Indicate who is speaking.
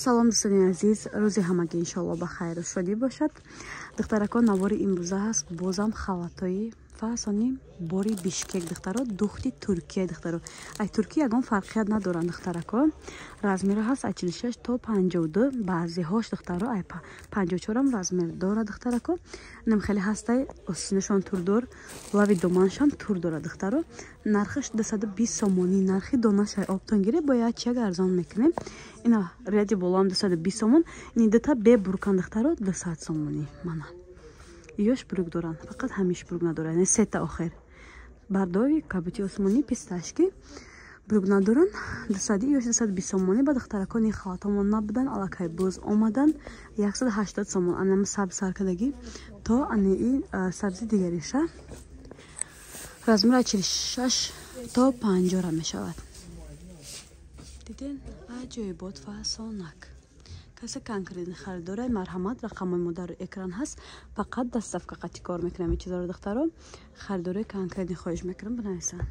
Speaker 1: салом дӯстони азиз, рӯзи ҳамагӣ иншоалло ба хайру шодӣ бошад. Духтаракон, навори имрӯза ҳаст бозам халатои фарсони бори Бишкек духтаро, духти Туркия духтаро. Ай Туркия ягон фарқият надоранд духтаракон. Размира ҳаст ай 46 то 52, баъзиҳош духтаро ай 54 ам размир дора духтаракон. Ним хеле ҳастай остинашон турдор, лави доманшам тур дора духтаро. Нархаш 220 сомонӣ, нархи донашай обтон гире бо як чак арзон мекунем. Ина ряди болам 220 сомон, ин дата бе буркан духтаро 200 сомонӣ мана. Ёш бурук доран, фақат ҳамиш бурук надоран, не сета охир. Бардови кабути осмонӣ писташки бурук надоран, 200 ёш 220 сомонӣ ба духтаракони халатомон набудан, алакай боз омадан 180 сомон. Анам сабз саркадагӣ то ани сабзи дигариша. Размира 46 то 50 ра мешавад. Диден аҷоибот фасонак. Касе конкретни харидорай марҳамат, рақамои мо дар экран ҳаст. Фақат даставка қати кор мекунам ин чизаро духтаро. Харидори конкретни хоҳиш мекунам, бинависанд.